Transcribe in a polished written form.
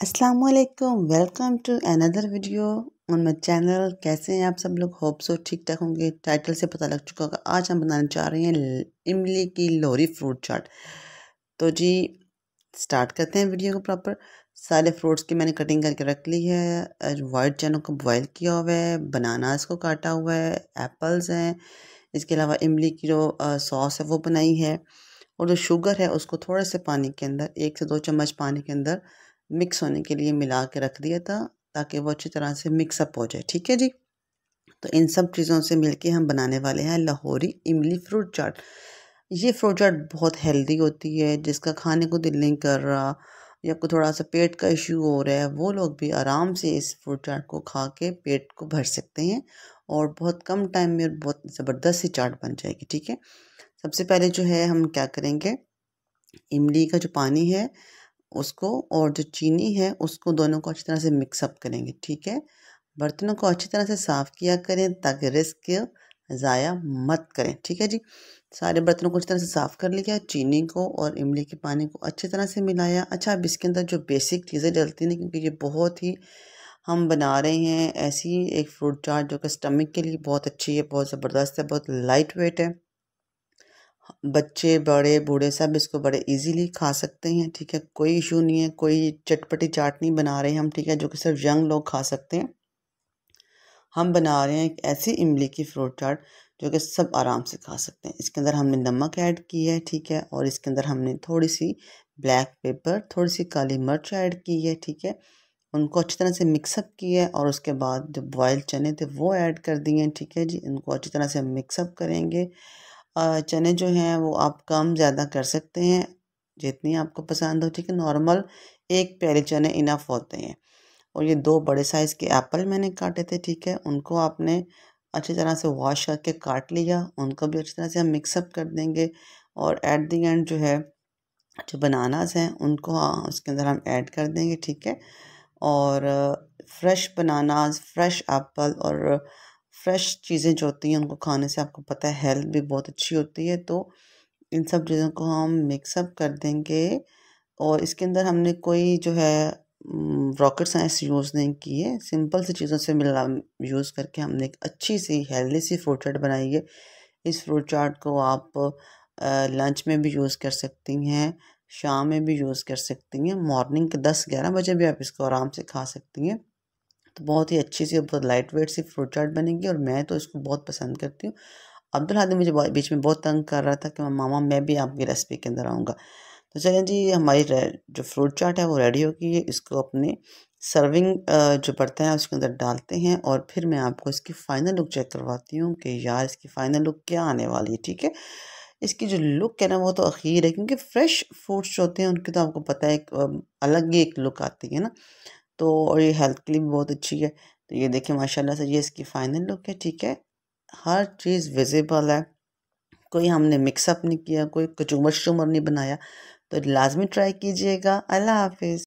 अस्सलाम वालेकुम, welcome to another video on my channel. कैसे हैं आप सब लोग? होप सो ठीक ठाक होंगे। टाइटल से पता लग चुका होगा। आज हम बनाने जा रहे हैं इमली की लोहरी फ्रूट चाट। तो जी स्टार्ट करते हैं वीडियो को प्रॉपर। सारे फ्रूट्स की मैंने कटिंग करके रख ली है। वाइट चनों को बॉयल किया हुआ है, बनानास को काटा हुआ है, एप्पल्स हैं, इसके अलावा इमली की जो सॉस है वो बनाई है, और जो शुगर है उसको थोड़े से पानी के अंदर 1 से 2 चम्मच पानी के अंदर मिक्स होने के लिए मिला के रख दिया था, ताकि वो अच्छी तरह से मिक्सअप हो जाए। ठीक है जी। तो इन सब चीज़ों से मिलके हम बनाने वाले हैं लाहौरी इमली फ्रूट चाट। ये फ्रूट चाट बहुत हेल्दी होती है। जिसका खाने को दिल नहीं कर रहा या कोई थोड़ा सा पेट का इश्यू हो रहा है, वो लोग भी आराम से इस फ्रूट चाट को खा के पेट को भर सकते हैं, और बहुत कम टाइम में बहुत ज़बरदस्त सी चाट बन जाएगी। ठीक है। सबसे पहले जो है हम क्या करेंगे, इमली का जो पानी है उसको और जो चीनी है उसको दोनों को अच्छी तरह से मिक्सअप करेंगे। ठीक है। बर्तनों को अच्छी तरह से साफ़ किया करें ताकि रिस्क ज़ाया मत करें। ठीक है जी। सारे बर्तनों को अच्छी तरह से साफ़ कर लिया, चीनी को और इमली के पानी को अच्छी तरह से मिलाया। अच्छा, अब इसके अंदर जो बेसिक चीज़ें डलती हैं, क्योंकि ये बहुत ही हम बना रहे हैं ऐसी एक फ्रूट चाट जो कि स्टमक के लिए बहुत अच्छी है, बहुत ज़बरदस्त है, बहुत लाइट वेट है। बच्चे बड़े बूढ़े सब इसको बड़े इजीली खा सकते हैं। ठीक है। कोई इशू नहीं है, कोई चटपटी चाट नहीं बना रहे हैं हम। ठीक है। जो कि सिर्फ यंग लोग खा सकते हैं। हम बना रहे हैं एक ऐसी इमली की फ्रूट चाट जो कि सब आराम से खा सकते हैं। इसके अंदर हमने नमक ऐड की है। ठीक है। और इसके अंदर हमने थोड़ी सी ब्लैक पेपर, थोड़ी सी काली मिर्च ऐड की है। ठीक है। उनको अच्छी तरह से मिक्सअप किया है, और उसके बाद जो बॉयल चने थे वो ऐड कर दिए हैं। ठीक है जी। इनको अच्छी तरह से मिक्सअप करेंगे। चने जो हैं वो आप कम ज़्यादा कर सकते हैं, जितनी आपको पसंद हो। ठीक है। नॉर्मल एक प्याले चने इनफ होते हैं। और ये 2 बड़े साइज़ के एप्पल मैंने काटे थे। ठीक है। उनको आपने अच्छी तरह से वॉश करके काट लिया, उनको भी अच्छी तरह से हम मिक्सअप कर देंगे। और एट द एंड जो है, जो बनानास हैं उनको उसके अंदर हम ऐड कर देंगे। ठीक है। और फ्रेश बनानास, फ्रेश एप्पल और फ्रेश चीज़ें जो होती हैं उनको खाने से आपको पता है हेल्थ भी बहुत अच्छी होती है। तो इन सब चीज़ों को हम मिक्सअप कर देंगे। और इसके अंदर हमने कोई जो है रॉकेट साइंस यूज़ नहीं की है। सिंपल सी चीज़ों से मिला यूज़ करके हमने एक अच्छी सी हेल्दी सी फ्रूट चाट बनाई है। इस फ्रूट चाट को आप लंच में भी यूज़ कर सकती हैं, शाम में भी यूज़ कर सकती हैं, मॉर्निंग के 10-11 बजे भी आप इसको आराम से खा सकती हैं। तो बहुत ही अच्छी सी, बहुत लाइट वेट सी फ्रूट चाट बनेगी, और मैं तो इसको बहुत पसंद करती हूँ। अब्दुल हादी मुझे बीच में बहुत तंग कर रहा था कि मामा मैं भी आपकी रेसिपी के अंदर आऊँगा। तो चलें जी, हमारी जो फ्रूट चाट है वो रेडी हो गई है। इसको अपने सर्विंग जो बर्तन है उसके अंदर डालते हैं, और फिर मैं आपको इसकी फ़ाइनल लुक चेक करवाती हूँ कि यार इसकी फ़ाइनल लुक क्या आने वाली है। ठीक है। इसकी जो लुक है ना वो तो अख़ीर है, क्योंकि फ्रेश फ्रूट्स जो होते हैं उनकी तो आपको पता है एक अलग ही एक लुक आती है ना। तो और ये हेल्थ के लिए भी बहुत अच्छी है। तो ये देखिए माशाल्लाह से ये इसकी फ़ाइनल लुक है। ठीक है। हर चीज़ विज़िबल है, कोई हमने मिक्सअप नहीं किया, कोई कचूमर-शचूमर नहीं बनाया। तो लाज़मी ट्राई कीजिएगा। अल्लाह हाफ़िज़।